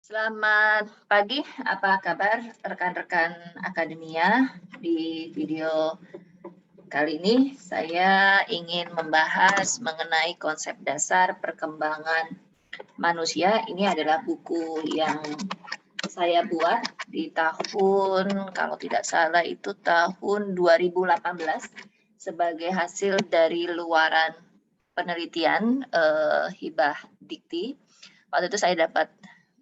Selamat pagi, apa kabar rekan-rekan akademia? Di video kali ini saya ingin membahas mengenai konsep dasar perkembangan manusia. Ini adalah buku yang saya buat di tahun, kalau tidak salah itu tahun 2018 sebagai hasil dari luaran penelitian hibah dikti. Waktu itu saya dapat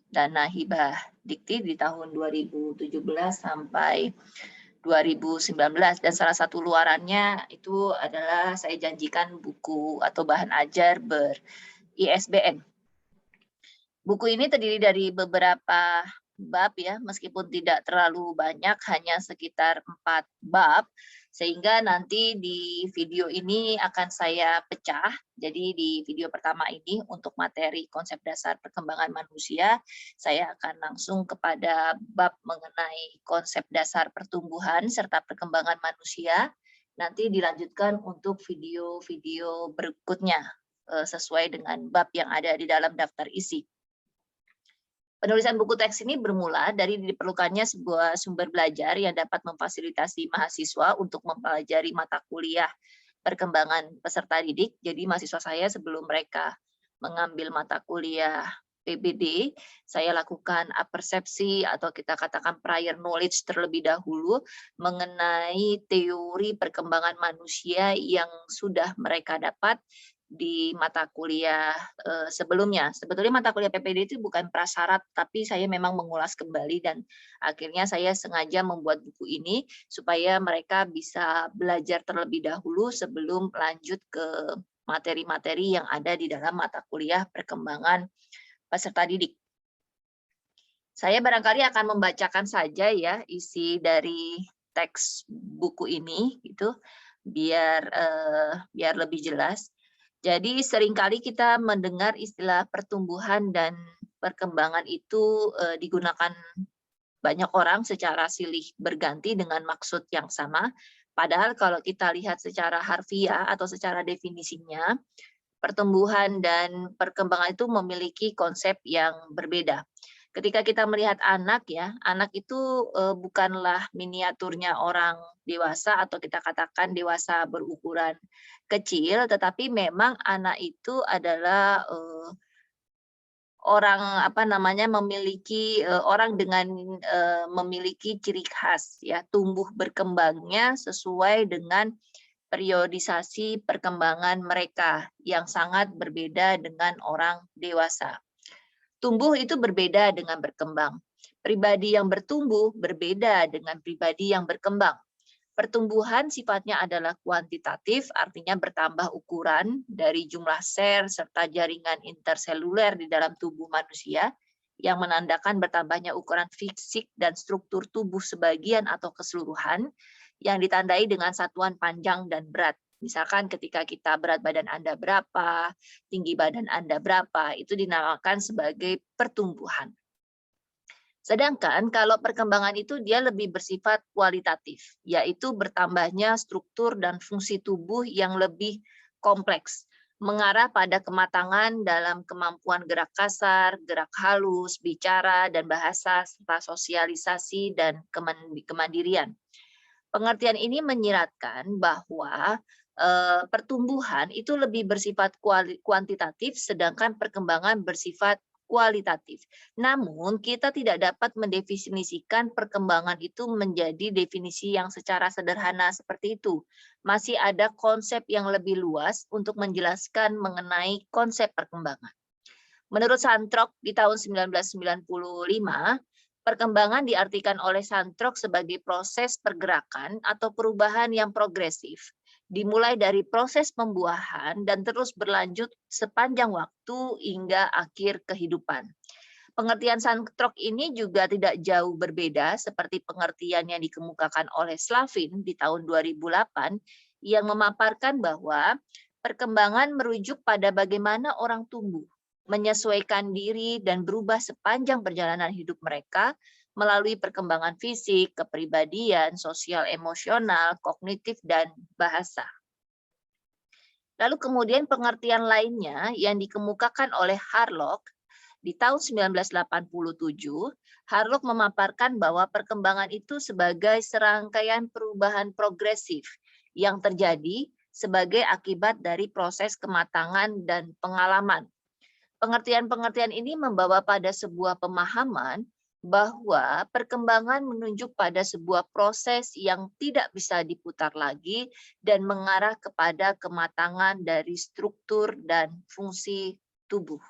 dana hibah dikti di tahun 2017 sampai 2019 dan salah satu luarannya itu adalah saya janjikan buku atau bahan ajar ber-ISBN. Buku ini terdiri dari beberapa bab ya, meskipun tidak terlalu banyak, hanya sekitar 4 bab, sehingga nanti di video ini akan saya pecah. Jadi di video pertama ini untuk materi konsep dasar perkembangan manusia, saya akan langsung kepada bab mengenai konsep dasar pertumbuhan serta perkembangan manusia. Nanti dilanjutkan untuk video-video berikutnya sesuai dengan bab yang ada di dalam daftar isi. Penulisan buku teks ini bermula dari diperlukannya sebuah sumber belajar yang dapat memfasilitasi mahasiswa untuk mempelajari mata kuliah perkembangan peserta didik. Jadi mahasiswa saya sebelum mereka mengambil mata kuliah PBD, saya lakukan apersepsi atau kita katakan prior knowledge terlebih dahulu mengenai teori perkembangan manusia yang sudah mereka dapat di mata kuliah sebelumnya. Sebetulnya mata kuliah PPD itu bukan prasyarat, tapi saya memang mengulas kembali dan akhirnya saya sengaja membuat buku ini supaya mereka bisa belajar terlebih dahulu sebelum lanjut ke materi-materi yang ada di dalam mata kuliah perkembangan peserta didik. Saya barangkali akan membacakan saja ya isi dari teks buku ini gitu biar lebih jelas. Jadi seringkali kita mendengar istilah pertumbuhan dan perkembangan itu digunakan banyak orang secara silih berganti dengan maksud yang sama. Padahal kalau kita lihat secara harfiah atau secara definisinya, pertumbuhan dan perkembangan itu memiliki konsep yang berbeda. Ketika kita melihat anak ya, anak itu bukanlah miniaturnya orang dewasa atau kita katakan dewasa berukuran kecil, tetapi memang anak itu adalah orang memiliki orang dengan memiliki ciri khas ya, tumbuh berkembangnya sesuai dengan periodisasi perkembangan mereka yang sangat berbeda dengan orang dewasa. Tumbuh itu berbeda dengan berkembang. Pribadi yang bertumbuh berbeda dengan pribadi yang berkembang. Pertumbuhan sifatnya adalah kuantitatif, artinya bertambah ukuran dari jumlah sel serta jaringan interseluler di dalam tubuh manusia, yang menandakan bertambahnya ukuran fisik dan struktur tubuh sebagian atau keseluruhan, yang ditandai dengan satuan panjang dan berat. Misalkan ketika kita berat badan Anda berapa, tinggi badan Anda berapa, itu dinamakan sebagai pertumbuhan. Sedangkan kalau perkembangan itu dia lebih bersifat kualitatif, yaitu bertambahnya struktur dan fungsi tubuh yang lebih kompleks, mengarah pada kematangan dalam kemampuan gerak kasar, gerak halus, bicara, dan bahasa, serta sosialisasi dan kemandirian. Pengertian ini menyiratkan bahwa pertumbuhan itu lebih bersifat kuantitatif, sedangkan perkembangan bersifat kualitatif. Namun, kita tidak dapat mendefinisikan perkembangan itu menjadi definisi yang secara sederhana seperti itu. Masih ada konsep yang lebih luas untuk menjelaskan mengenai konsep perkembangan. Menurut Santrok di tahun 1995, perkembangan diartikan oleh Santrok sebagai proses pergerakan atau perubahan yang progresif, dimulai dari proses pembuahan dan terus berlanjut sepanjang waktu hingga akhir kehidupan. Pengertian Santrok ini juga tidak jauh berbeda seperti pengertian yang dikemukakan oleh Slavin di tahun 2008 yang memaparkan bahwa perkembangan merujuk pada bagaimana orang tumbuh, menyesuaikan diri dan berubah sepanjang perjalanan hidup mereka melalui perkembangan fisik, kepribadian, sosial emosional, kognitif, dan bahasa. Lalu kemudian pengertian lainnya yang dikemukakan oleh Harlock Di tahun 1987, Harlock memaparkan bahwa perkembangan itu sebagai serangkaian perubahan progresif yang terjadi sebagai akibat dari proses kematangan dan pengalaman. Pengertian-pengertian ini membawa pada sebuah pemahaman bahwa perkembangan menunjuk pada sebuah proses yang tidak bisa diputar lagi dan mengarah kepada kematangan dari struktur dan fungsi tubuh.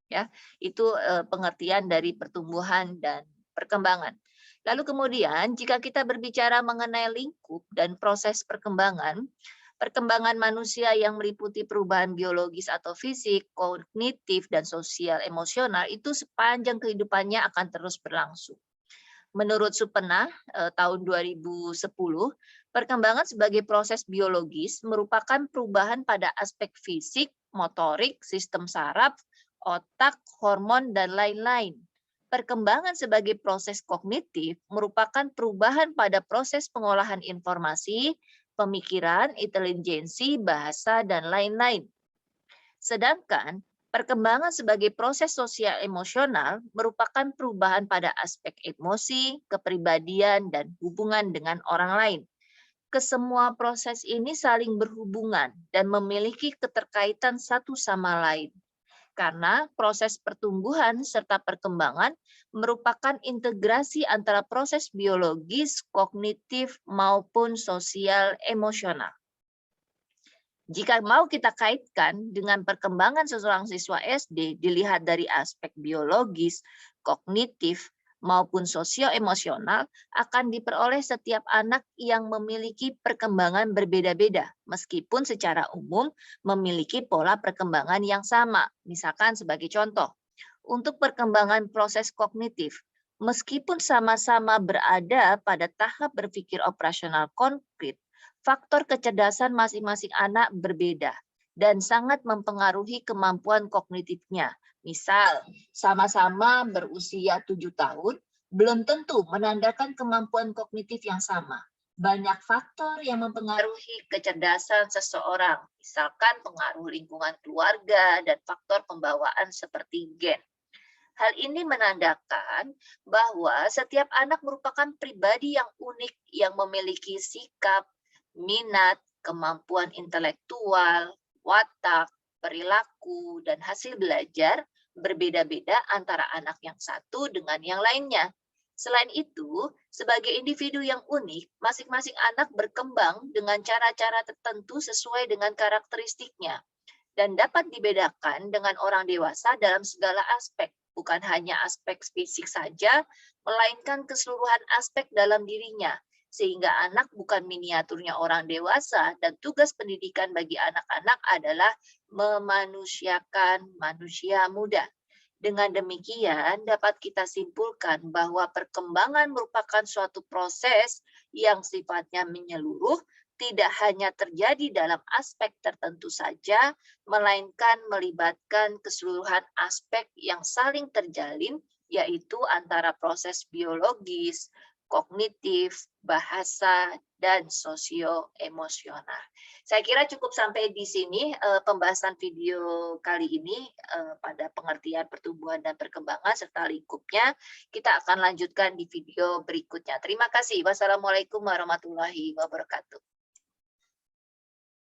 Ya, itu pengertian dari pertumbuhan dan perkembangan. Lalu kemudian jika kita berbicara mengenai lingkup dan proses perkembangan, perkembangan manusia yang meliputi perubahan biologis atau fisik, kognitif, dan sosial emosional itu sepanjang kehidupannya akan terus berlangsung. Menurut Supena tahun 2010, perkembangan sebagai proses biologis merupakan perubahan pada aspek fisik, motorik, sistem saraf, otak, hormon, dan lain-lain. Perkembangan sebagai proses kognitif merupakan perubahan pada proses pengolahan informasi, pemikiran, intelijensi, bahasa, dan lain-lain. Sedangkan perkembangan sebagai proses sosial emosional merupakan perubahan pada aspek emosi, kepribadian, dan hubungan dengan orang lain. Kesemua proses ini saling berhubungan dan memiliki keterkaitan satu sama lain. Karena proses pertumbuhan serta perkembangan merupakan integrasi antara proses biologis, kognitif, maupun sosial emosional. Jika mau kita kaitkan dengan perkembangan seseorang siswa SD dilihat dari aspek biologis, kognitif, maupun sosio-emosional akan diperoleh setiap anak yang memiliki perkembangan berbeda-beda, meskipun secara umum memiliki pola perkembangan yang sama. Misalkan sebagai contoh, untuk perkembangan proses kognitif, meskipun sama-sama berada pada tahap berpikir operasional konkret, faktor kecerdasan masing-masing anak berbeda dan sangat mempengaruhi kemampuan kognitifnya. Misal, sama-sama berusia 7 tahun, belum tentu menandakan kemampuan kognitif yang sama. Banyak faktor yang mempengaruhi kecerdasan seseorang, misalkan pengaruh lingkungan keluarga dan faktor pembawaan seperti gen. Hal ini menandakan bahwa setiap anak merupakan pribadi yang unik yang memiliki sikap, minat, kemampuan intelektual, watak, perilaku, dan hasil belajar berbeda-beda antara anak yang satu dengan yang lainnya. Selain itu, sebagai individu yang unik, masing-masing anak berkembang dengan cara-cara tertentu sesuai dengan karakteristiknya dan dapat dibedakan dengan orang dewasa dalam segala aspek, bukan hanya aspek fisik saja, melainkan keseluruhan aspek dalam dirinya. Sehingga anak bukan miniaturnya orang dewasa dan tugas pendidikan bagi anak-anak adalah memanusiakan manusia muda. Dengan demikian dapat kita simpulkan bahwa perkembangan merupakan suatu proses yang sifatnya menyeluruh, tidak hanya terjadi dalam aspek tertentu saja, melainkan melibatkan keseluruhan aspek yang saling terjalin, yaitu antara proses biologis, kognitif, bahasa, dan sosio-emosional. Saya kira cukup sampai di sini pembahasan video kali ini pada pengertian pertumbuhan dan perkembangan serta lingkupnya. Kita akan lanjutkan di video berikutnya. Terima kasih. Wassalamualaikum warahmatullahi wabarakatuh.